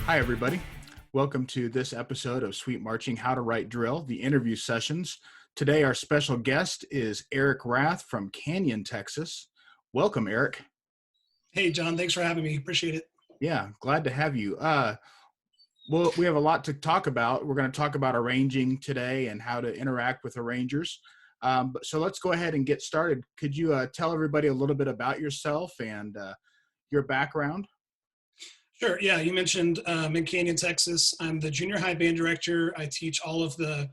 Hi, everybody. Welcome to this episode of Sweet Marching How to Write Drill, the interview sessions. Today, our special guest is Eric Rath from Canyon, Texas. Welcome, Eric. Hey, John, thanks for having me. Appreciate it. Yeah, glad to have you. Well, we have a lot to talk about. We're going to talk about arranging today and how to interact with arrangers. So let's go ahead and get started. Could you tell everybody a little bit about yourself and your background? Sure. Yeah, you mentioned in Canyon, Texas. I'm the junior high band director. I teach all of the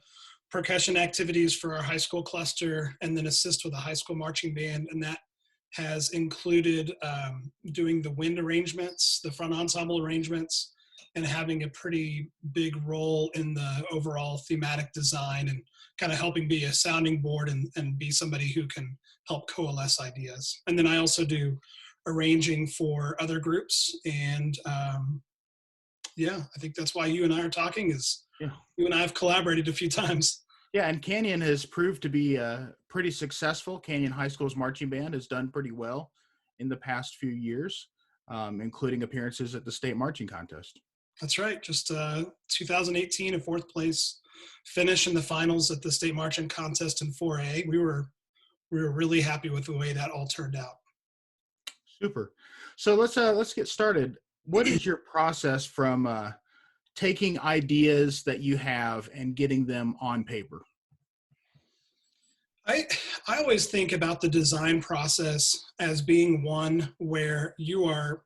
percussion activities for our high school cluster and then assist with the high school marching band. And that has included doing the wind arrangements, the front ensemble arrangements, and having a pretty big role in the overall thematic design and kind of helping be a sounding board and be somebody who can help coalesce ideas. And then I also do arranging for other groups. And yeah, I think that's why you and I are talking is Yeah. you and I have collaborated a few times. Yeah, and Canyon has proved to be pretty successful. Canyon High School's marching band has done pretty well in the past few years, including appearances at the state marching contest. That's right. Just 2018, a fourth place finish in the finals at the state marching contest in 4A. We were really happy with the way that all turned out. Super. So let's get started. What is your process from taking ideas that you have and getting them on paper? I always think about the design process as being one where you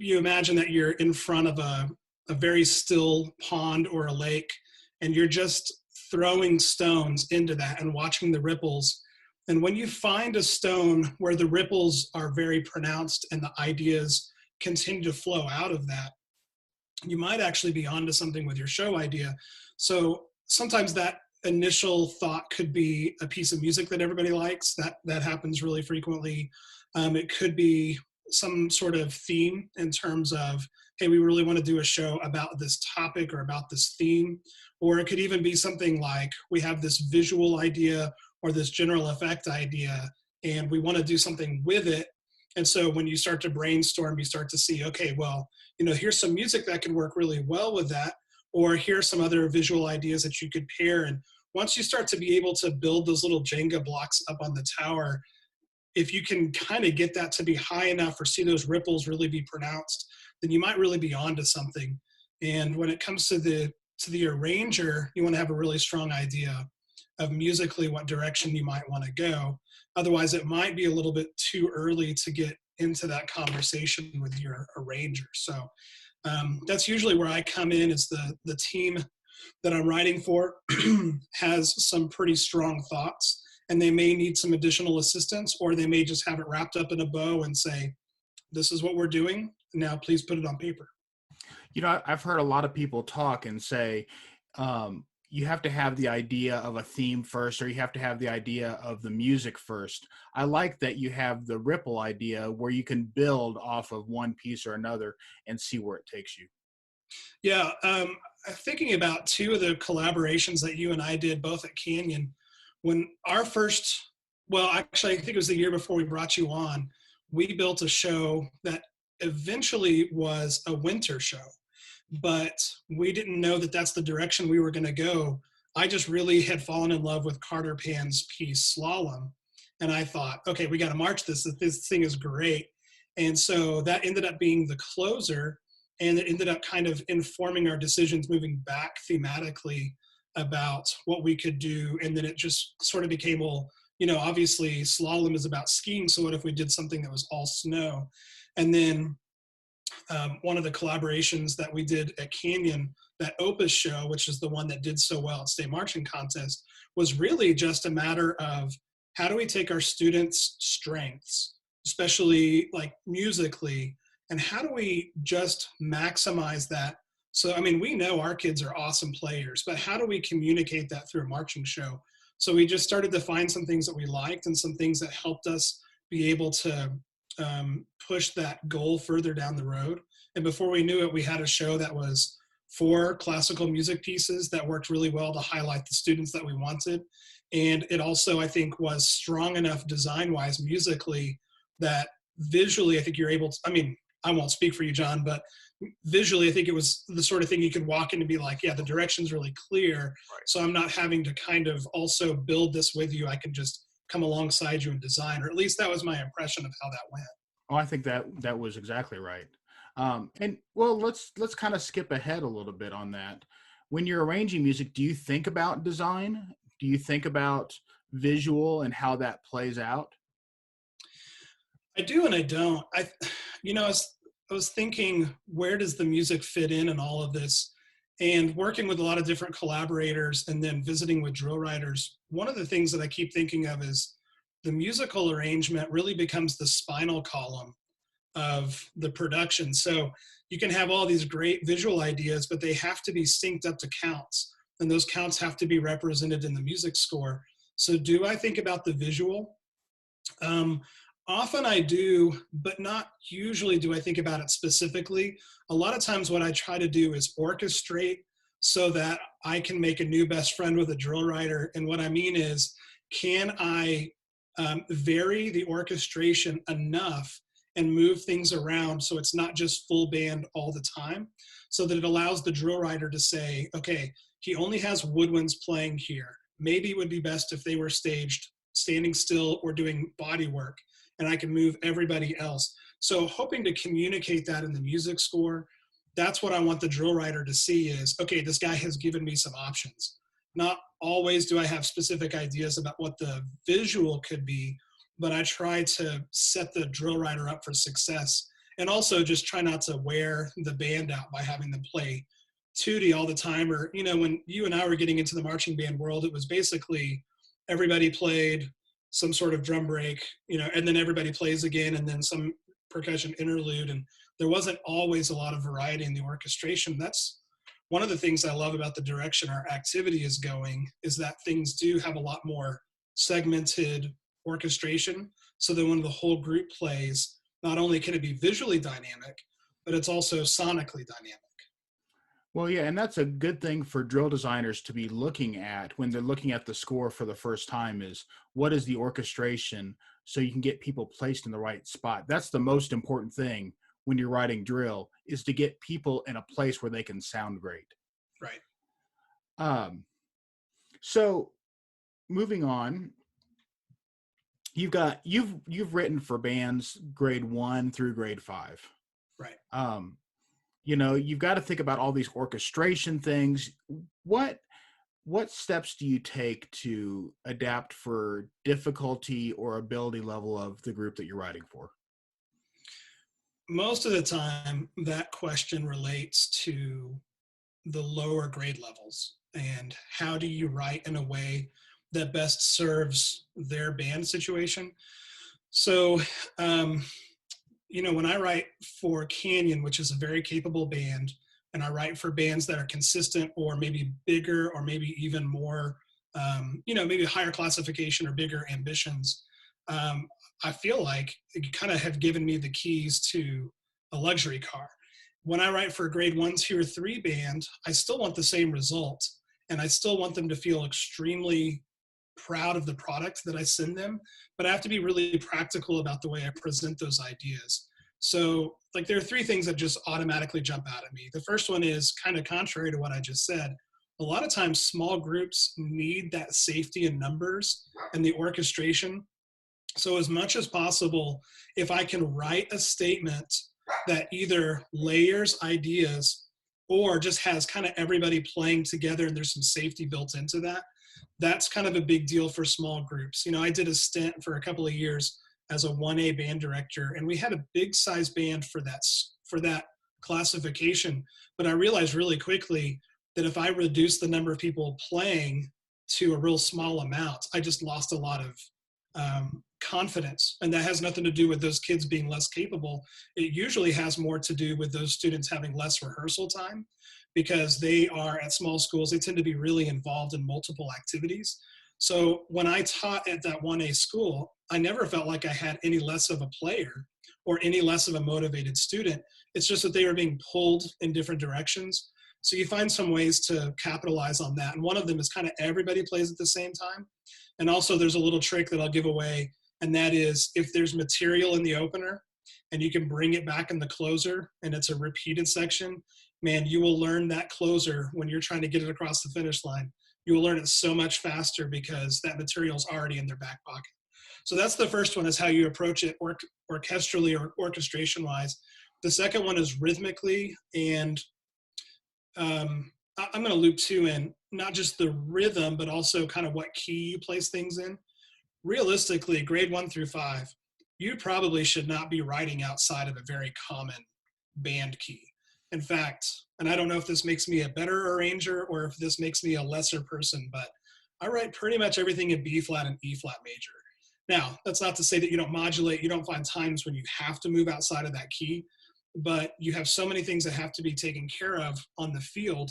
imagine that you're in front of a very still pond or a lake, and you're just throwing stones into that and watching the ripples. And when you find a stone where the ripples are very pronounced and the ideas continue to flow out of that, you might actually be onto something with your show idea. So sometimes that initial thought could be a piece of music that everybody likes. That happens really frequently. It could be some sort of theme in terms of, hey, we really want to do a show about this topic or about this theme. Or it could even be something like we have this visual idea or this general effect idea, and we want to do something with it. And so when you start to brainstorm, you start to see, okay, well, here's some music that can work really well with that, or here's some other visual ideas that you could pair. And once you start to be able to build those little Jenga blocks up on the tower, if you can kind of get that to be high enough or see those ripples really be pronounced, then you might really be onto something. And when it comes to the arranger, you want to have a really strong idea of musically what direction you might want to go. Otherwise, it might be a little bit too early to get into that conversation with your arranger. So that's usually where I come in. Is the team that I'm writing for has some pretty strong thoughts, and they may need some additional assistance, or they may just have it wrapped up in a bow and say, this is what we're doing. Now, please put it on paper. I've heard a lot of people talk and say, you have to have the idea of a theme first, or you have to have the idea of the music first. I like that you have the ripple idea where you can build off of one piece or another and see where it takes you. Yeah, thinking about two of the collaborations that you and I did both at Canyon, when our first, well, actually, I think it was the year before we brought you on, we built a show that eventually was a winter show, but we didn't know that that's the direction we were going to go. I just really had fallen in love with Carter Pan's piece Slalom. And I thought, okay, we got to march this. This thing is great. And so that ended up being the closer. And it ended up kind of informing our decisions moving back thematically about what we could do. And then it just sort of became, well, obviously Slalom is about skiing. So what if we did something that was all snow? And then one of the collaborations that we did at Canyon, that Opus show, which is the one that did so well at State Marching Contest, was really just a matter of how do we take our students' strengths, especially like musically, and how do we just maximize that? So, I mean, we know our kids are awesome players, but how do we communicate that through a marching show? So we just started to find some things that we liked and some things that helped us be able to push that goal further down the road. And before we knew it, we had a show that was 4 classical music pieces that worked really well to highlight the students that we wanted. And it also, I think, was strong enough design-wise musically that visually, I think you're able to, I mean, I won't speak for you, John, but visually, I think it was the sort of thing you could walk in and be like, yeah, the direction's really clear. Right. So I'm not having to kind of also build this with you. I can just come alongside you and design, or at least that was my impression of how that went. Oh, I think that that was exactly right. And well, let's kind of skip ahead a little bit on that. When you're arranging music, do you think about design? Do you think about visual and how that plays out? I do and I don't. I was thinking, where does the music fit in all of this? And working with a lot of different collaborators and then visiting with drill writers, one of the things that I keep thinking of is the musical arrangement really becomes the spinal column of the production. So you can have all these great visual ideas, but they have to be synced up to counts. And those counts have to be represented in the music score. So do I think about the visual? Um, Often I do, but not usually do I think about it specifically. A lot of times what I try to do is orchestrate so that I can make a new best friend with a drill writer. And what I mean is, can I vary the orchestration enough and move things around so it's not just full band all the time, so that it allows the drill writer to say, okay, he only has woodwinds playing here. Maybe it would be best if they were staged standing still or doing body work, and I can move everybody else. So hoping to communicate that in the music score, that's what I want the drill writer to see is, okay, this guy has given me some options. Not always do I have specific ideas about what the visual could be, but I try to set the drill writer up for success, and also just try not to wear the band out by having them play tootie all the time. Or, when you and I were getting into the marching band world, it was basically everybody played some sort of drum break, and then everybody plays again, and then some percussion interlude. And there wasn't always a lot of variety in the orchestration. That's one of the things I love about the direction our activity is going, is that things do have a lot more segmented orchestration. So that when the whole group plays, not only can it be visually dynamic, but it's also sonically dynamic. Well, yeah, and that's a good thing for drill designers to be looking at when they're looking at the score for the first time is what is the orchestration so you can get people placed in the right spot. That's the most important thing when you're writing drill is to get people in a place where they can sound great. Right. Um, so moving on, you've written for bands grade 1 through grade 5. Right. You've got to think about all these orchestration things. What steps do you take to adapt for difficulty or ability level of the group that you're writing for? Most of the time, that question relates to the lower grade levels and how do you write in a way that best serves their band situation. So, when I write for Canyon, which is a very capable band, and I write for bands that are consistent or maybe bigger or maybe even more, maybe higher classification or bigger ambitions, I feel like you kind of have given me the keys to a luxury car. When I write for a grade 1, 2, or 3 band, I still want the same result. And I still want them to feel extremely proud of the product that I send them, but I have to be really practical about the way I present those ideas. So, like, there are 3 things that just automatically jump out at me. The first one is kind of contrary to what I just said. A lot of times, small groups need that safety in numbers and the orchestration. So, as much as possible, if I can write a statement that either layers ideas or just has kind of everybody playing together and there's some safety built into that, that's kind of a big deal for small groups. I did a stint for a couple of years as a 1A band director, and we had a big size band for that classification. But I realized really quickly that if I reduced the number of people playing to a real small amount, I just lost a lot of confidence. And that has nothing to do with those kids being less capable. It usually has more to do with those students having less rehearsal time, because they are at small schools, they tend to be really involved in multiple activities. So when I taught at that 1A school, I never felt like I had any less of a player or any less of a motivated student. It's just that they were being pulled in different directions. So you find some ways to capitalize on that. And one of them is kind of everybody plays at the same time. And also there's a little trick that I'll give away, and that is if there's material in the opener, and you can bring it back in the closer and it's a repeated section, man, you will learn that closer when you're trying to get it across the finish line. You will learn it so much faster because that material is already in their back pocket. So that's the first one, is how you approach it orchestrally or orchestration wise. The second one is rhythmically, and I'm going to loop two in, not just the rhythm, but also kind of what key you place things in. Realistically, grade 1 through 5, you probably should not be writing outside of a very common band key. In fact, and I don't know if this makes me a better arranger or if this makes me a lesser person, but I write pretty much everything in B flat and E flat major. Now, that's not to say that you don't modulate, you don't find times when you have to move outside of that key, but you have so many things that have to be taken care of on the field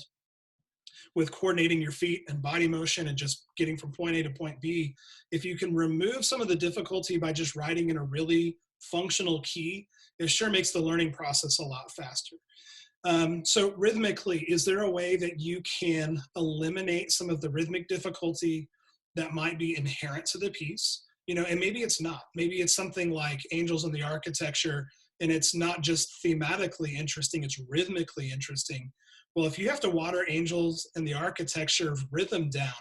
with coordinating your feet and body motion and just getting from point A to point B. If you can remove some of the difficulty by just writing in a really functional key, it sure makes the learning process a lot faster. So rhythmically, is there a way that you can eliminate some of the rhythmic difficulty that might be inherent to the piece? You know, and maybe it's not. Maybe it's something like Angels in the Architecture, and it's not just thematically interesting, it's rhythmically interesting. Well, if you have to water Angels in the Architecture rhythm down,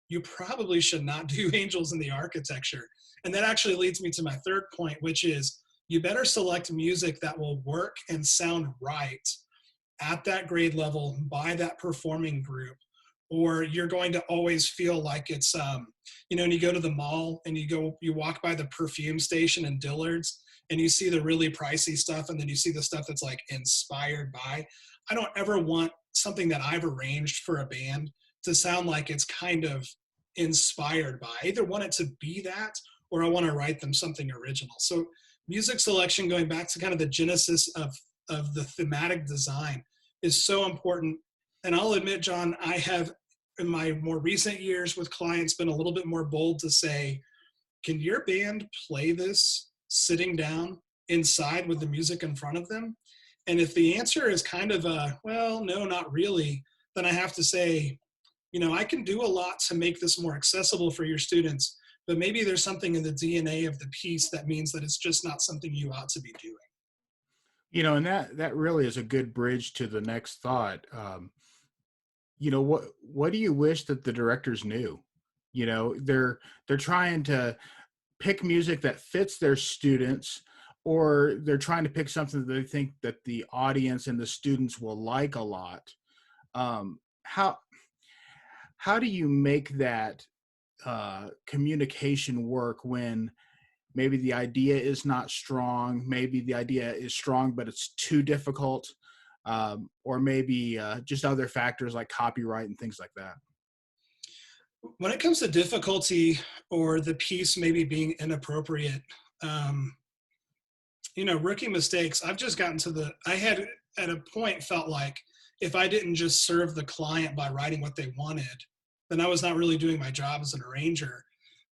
you probably should not do Angels in the Architecture. And that actually leads me to my third point, which is you better select music that will work and sound right at that grade level by that performing group, or you're going to always feel like it's you know, when you go to the mall and you walk by the perfume station in Dillard's and you see the really pricey stuff, and then you see the stuff that's like inspired by. I don't ever want something that I've arranged for a band to sound like it's kind of inspired by. I either want it to be that, or I want to write them something original. So music selection, going back to kind of the genesis of the thematic design, is so important. And I'll admit, John, I have in my more recent years with clients been a little bit more bold to say, can your band play this sitting down inside with the music in front of them? And if the answer is kind of a, well, no, not really, then I have to say, you know, I can do a lot to make this more accessible for your students, but maybe there's something in the DNA of the piece that means that it's just not something you ought to be doing. You know, and that really is a good bridge to the next thought. You know, what do you wish that the directors knew? You know, they're trying to pick music that fits their students, or they're trying to pick something that they think that the audience and the students will like a lot. Um, how how do you make that communication work when maybe the idea is not strong, maybe the idea is strong but it's too difficult, or maybe just other factors like copyright and things like that? When it comes to difficulty or the piece maybe being inappropriate, um, you know, rookie mistakes, I've just gotten to I had at a point felt like if I didn't just serve the client by writing what they wanted, then I was not really doing my job as an arranger.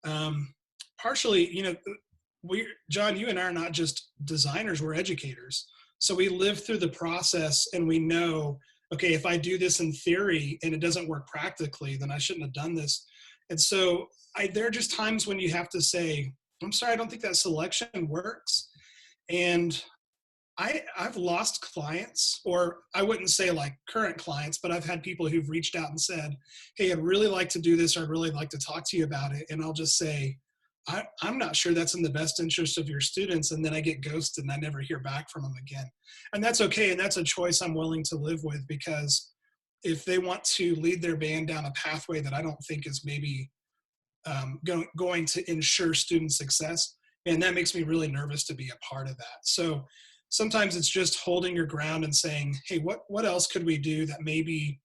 Um, Partially, you know, John, you and I are not just designers, we're educators. So we live through the process and we know, okay, if I do this in theory and it doesn't work practically, then I shouldn't have done this. And so there are just times when you have to say, I'm sorry, I don't think that selection works. And I've lost clients, or I wouldn't say like current clients, but I've had people who've reached out and said, hey, I'd really like to do this, or I'd really like to talk to you about it. And I'll just say, I'm not sure that's in the best interest of your students. And then I get ghosted and I never hear back from them again. And that's okay. And that's a choice I'm willing to live with, because if they want to lead their band down a pathway that I don't think is maybe going to ensure student success, and that makes me really nervous to be a part of that. So sometimes it's just holding your ground and saying, hey, what else could we do that maybe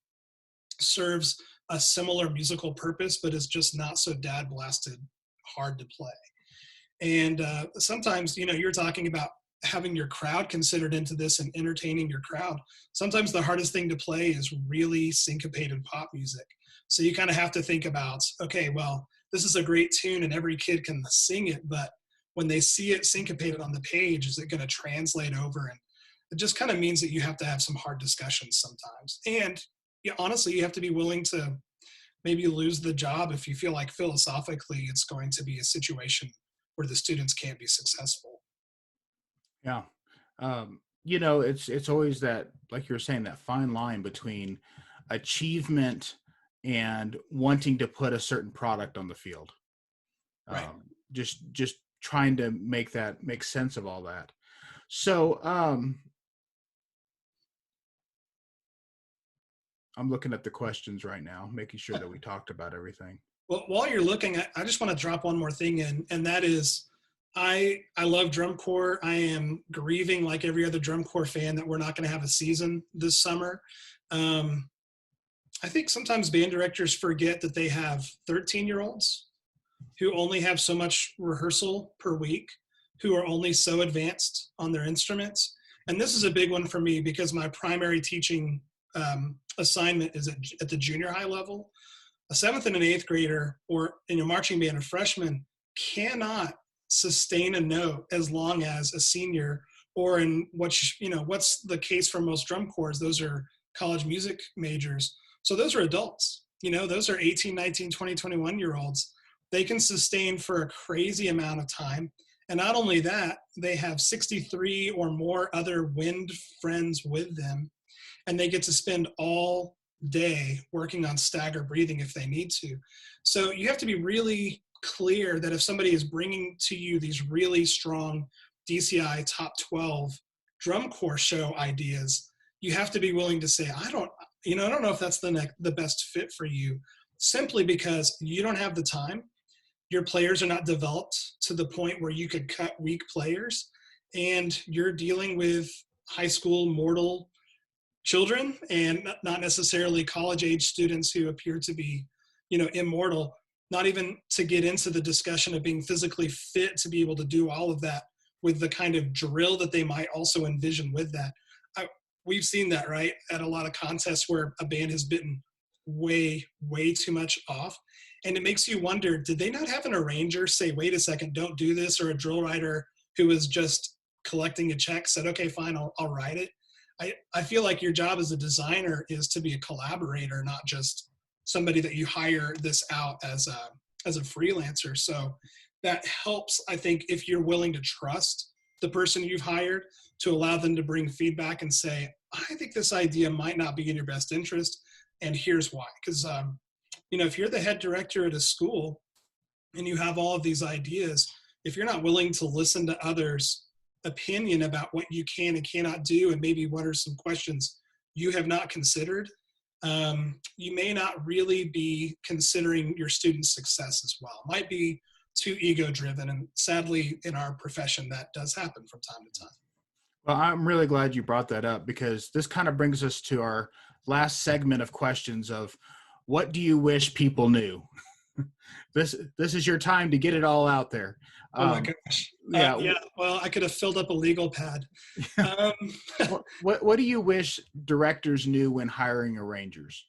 serves a similar musical purpose, but is just not so dad blasted hard to play. And sometimes, you know, you're talking about having your crowd considered into this and entertaining your crowd. Sometimes the hardest thing to play is really syncopated pop music. So you kind of have to think about, okay, well, this is a great tune and every kid can sing it, but when they see it syncopated on the page, is it going to translate over? And it just kind of means that you have to have some hard discussions sometimes. And honestly, you have to be willing to maybe lose the job if you feel like philosophically it's going to be a situation where the students can't be successful. Yeah. It's always that, like you were saying, that fine line between achievement and wanting to put a certain product on the field. Right. Just trying to make sense of all that. So I'm looking at the questions right now, making sure that we talked about everything. Well, while you're looking, I just want to drop one more thing in, and that is, I love drum corps. I am grieving like every other drum corps fan that we're not going to have a season this summer. Um, I think sometimes band directors forget that they have 13-year-olds who only have so much rehearsal per week, who are only so advanced on their instruments. And this is a big one for me because my primary teaching assignment is at the junior high level. A seventh and an eighth grader, or in a marching band, a freshman cannot sustain a note as long as a senior, or in what's the case for most drum corps, those are college music majors. So those are adults, those are 18, 19, 20, 21 year olds. They can sustain for a crazy amount of time. And not only that, they have 63 or more other wind friends with them, and they get to spend all day working on stagger breathing if they need to. So you have to be really clear that if somebody is bringing to you these really strong DCI top 12 drum corps show ideas, you have to be willing to say, I don't know if that's the best fit for you, simply because you don't have the time. Your players are not developed to the point where you could cut weak players, and you're dealing with high school mortal children and not necessarily college age students who appear to be, immortal. Not even to get into the discussion of being physically fit to be able to do all of that with the kind of drill that they might also envision with that. We've seen that, right, at a lot of contests where a band has bitten way, way too much off. And it makes you wonder, did they not have an arranger say, wait a second, don't do this? Or a drill writer who was just collecting a check said, okay, fine, I'll write it. I feel like your job as a designer is to be a collaborator, not just somebody that you hire this out as a freelancer. So that helps, I think, if you're willing to trust the person you've hired to allow them to bring feedback and say, I think this idea might not be in your best interest, and here's why. Because if you're the head director at a school and you have all of these ideas, if you're not willing to listen to others' opinion about what you can and cannot do, and maybe what are some questions you have not considered, you may not really be considering your students' success as well. It might be too ego driven, and sadly in our profession that does happen from time to time. Well, I'm really glad you brought that up, because this kind of brings us to our last segment of questions of, what do you wish people knew? This is your time to get it all out there. Oh my gosh. Yeah. Well, I could have filled up a legal pad. What do you wish directors knew when hiring arrangers?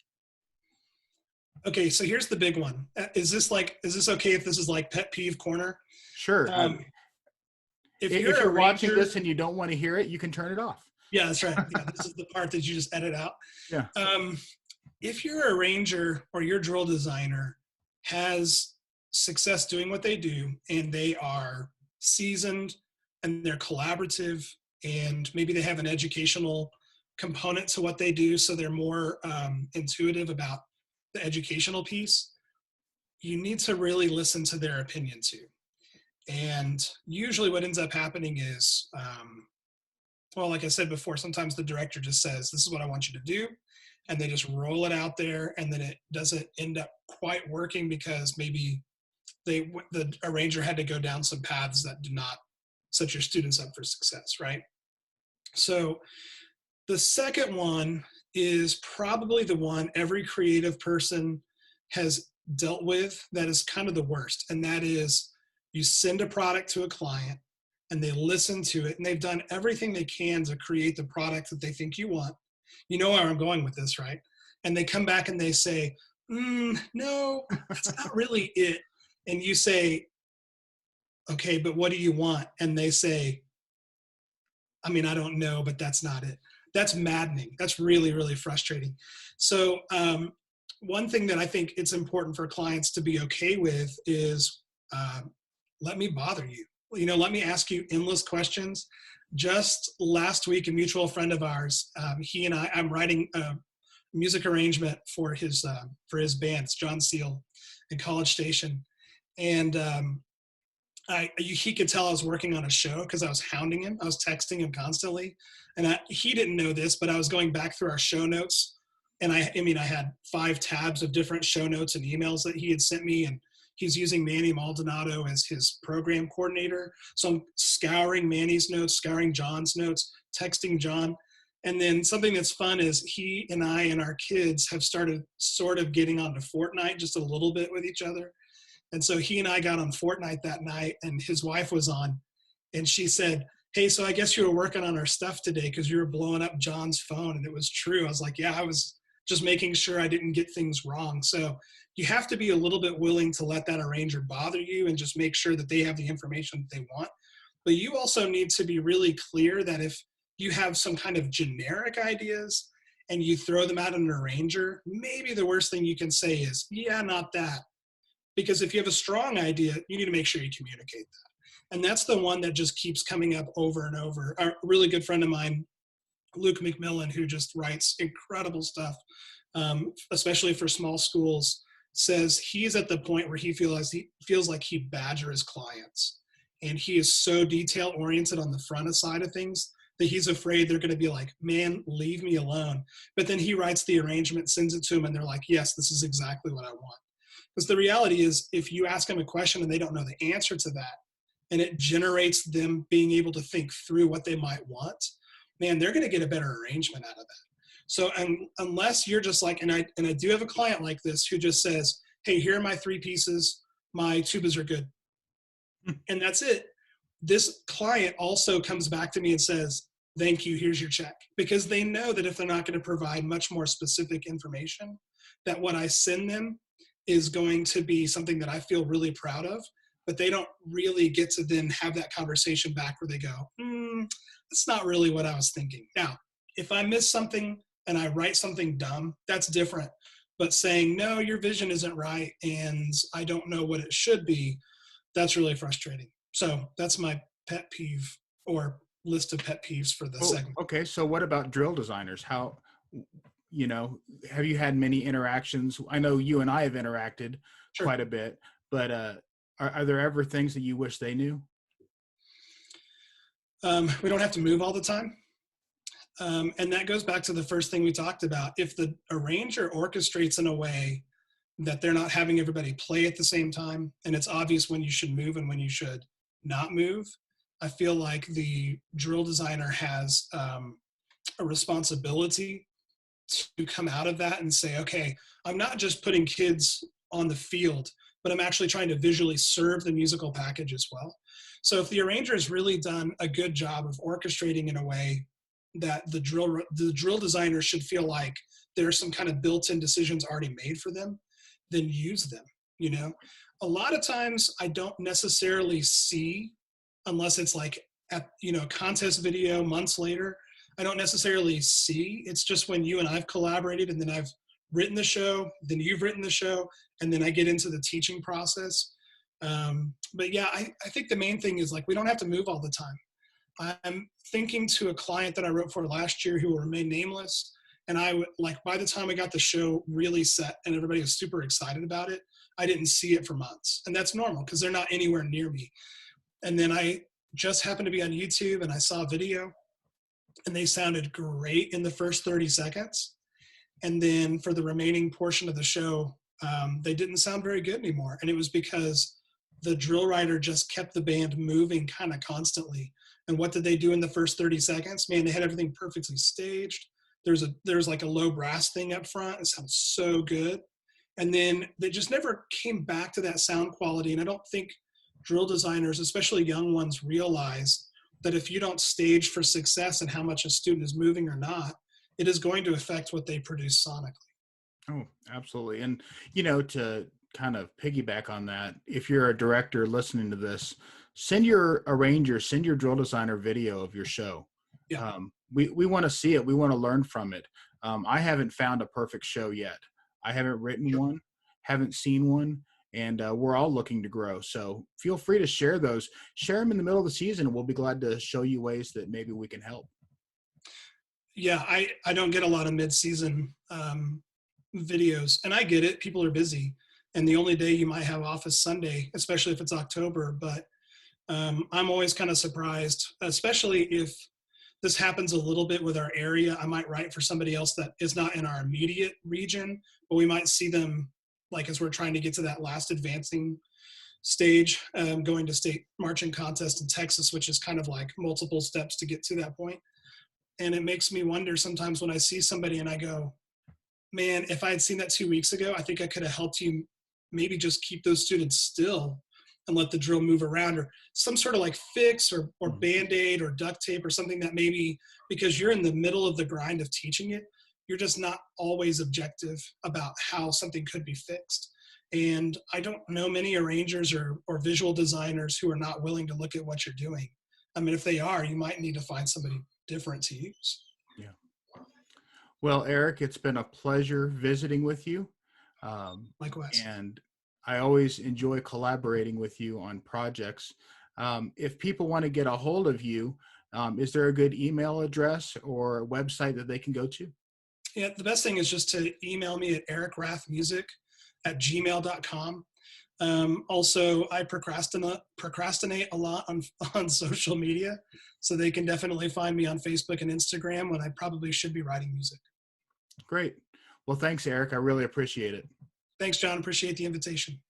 Okay, so here's the big one. Is this okay if this is like pet peeve corner? Sure. If you're watching this and you don't want to hear it, you can turn it off. Yeah, that's right. Yeah, this is the part that you just edit out. Yeah. If your arranger or your drill designer has success doing what they do, and they are seasoned and they're collaborative, and maybe they have an educational component to what they do, so they're more intuitive about the educational piece, you need to really listen to their opinion too. And usually what ends up happening is, well, like I said before, sometimes the director just says, this is what I want you to do, and they just roll it out there, and then it doesn't end up quite working because maybe the arranger had to go down some paths that do not set your students up for success, right? So the second one is probably the one every creative person has dealt with that is kind of the worst, and that is, you send a product to a client and they listen to it, and they've done everything they can to create the product that they think you want. You know where I'm going with this, right? And they come back and they say, no, that's not really it. And you say, okay, but what do you want? And they say, I mean, I don't know, but that's not it. That's maddening. That's really, really frustrating. So one thing that I think it's important for clients to be okay with is, let me bother you. Let me ask you endless questions just last week, a mutual friend of ours, he and I'm writing a music arrangement for his band. It's John Seal in College Station, and he could tell I was working on a show because I was hounding him. I was texting him constantly, and he didn't know this, but I was going back through our show notes, and I mean, I had 5 tabs of different show notes and emails that he had sent me, and he's using Manny Maldonado as his program coordinator. So I'm scouring Manny's notes, scouring John's notes, texting John. And then something that's fun is he and I and our kids have started sort of getting onto Fortnite just a little bit with each other. And so he and I got on Fortnite that night, and his wife was on, and she said, "Hey, so I guess you were working on our stuff today because you were blowing up John's phone." And it was true. I was like, yeah, I was just making sure I didn't get things wrong. So you have to be a little bit willing to let that arranger bother you and just make sure that they have the information that they want. But you also need to be really clear that if you have some kind of generic ideas and you throw them at an arranger, maybe the worst thing you can say is, yeah, not that. Because if you have a strong idea, you need to make sure you communicate that. And that's the one that just keeps coming up over and over. A really good friend of mine, Luke McMillan, who just writes incredible stuff, especially for small schools, says he's at the point where he feels like he badgers his clients. And he is so detail oriented on the front side of things that he's afraid they're going to be like, man, leave me alone. But then he writes the arrangement, sends it to them, and they're like, yes, this is exactly what I want. Because the reality is, if you ask them a question and they don't know the answer to that, and it generates them being able to think through what they might want, man, they're going to get a better arrangement out of that. So, and unless you're just like, and I do have a client like this who just says, hey, here are my 3 pieces, my tubas are good, and that's it. This client also comes back to me and says, thank you, here's your check. Because they know that if they're not going to provide much more specific information, that what I send them is going to be something that I feel really proud of, but they don't really get to then have that conversation back where they go, that's not really what I was thinking. Now, if I miss something and I write something dumb, that's different. But saying, no, your vision isn't right and I don't know what it should be, that's really frustrating. So that's my pet peeve, or list of pet peeves for the Oh, segment. okay. So what about drill designers? How, have you had many interactions? I know you and I have interacted Sure. quite a bit, but are there ever things that you wish they knew? We don't have to move all the time. And that goes back to the first thing we talked about. If the arranger orchestrates in a way that they're not having everybody play at the same time, and it's obvious when you should move and when you should not move, I feel like the drill designer has a responsibility to come out of that and say, okay, I'm not just putting kids on the field, but I'm actually trying to visually serve the musical package as well. So if the arranger has really done a good job of orchestrating in a way that the drill designer should feel like there's some kind of built-in decisions already made for them, then use them. You know, a lot of times I don't necessarily see, unless it's like at, a contest video months later, I don't necessarily see. It's just when you and I've collaborated and then I've written the show, then you've written the show, and then I get into the teaching process. But yeah, I think the main thing is like, we don't have to move all the time. I'm thinking to a client that I wrote for last year who will remain nameless. And I would like, by the time we got the show really set and everybody was super excited about it, I didn't see it for months. And that's normal because they're not anywhere near me. And then I just happened to be on YouTube and I saw a video and they sounded great in the first 30 seconds. And then for the remaining portion of the show, they didn't sound very good anymore. And it was because the drill writer just kept the band moving kind of constantly. And what did they do in the first 30 seconds? Man, they had everything perfectly staged. There's like a low brass thing up front. It sounds so good. And then they just never came back to that sound quality. And I don't think drill designers, especially young ones, realize that if you don't stage for success and how much a student is moving or not, it is going to affect what they produce sonically. Oh, absolutely. And, to kind of piggyback on that, if you're a director listening to this, send your arranger, send your drill designer video of your show. Yeah. We want to see it. We want to learn from it. I haven't found a perfect show yet. I haven't written Sure. one, haven't seen one. and we're all looking to grow. So feel free to share them in the middle of the season. We'll be glad to show you ways that maybe we can help. Yeah, I don't get a lot of mid-season videos, and I get it. People are busy, and the only day you might have off is Sunday, especially if it's October. But I'm always kind of surprised, especially if this happens a little bit with our area. I might write for somebody else that is not in our immediate region, but we might see them like as we're trying to get to that last advancing stage, going to state marching contest in Texas, which is kind of like multiple steps to get to that point. And it makes me wonder sometimes when I see somebody and I go, man, if I had seen that 2 weeks ago, I think I could have helped you maybe just keep those students still and let the drill move around, or some sort of like fix or Band-Aid or duct tape or something that maybe, because you're in the middle of the grind of teaching it, you're just not always objective about how something could be fixed. And I don't know many arrangers or visual designers who are not willing to look at what you're doing. I mean, if they are, you might need to find somebody different to use. Yeah. Well, Eric, it's been a pleasure visiting with you. Likewise. And I always enjoy collaborating with you on projects. If people want to get a hold of you, is there a good email address or website that they can go to? Yeah, the best thing is just to email me at ericrathmusic@gmail.com. Also, I procrastinate a lot on social media, so they can definitely find me on Facebook and Instagram when I probably should be writing music. Great. Well, thanks, Eric. I really appreciate it. Thanks, John. Appreciate the invitation.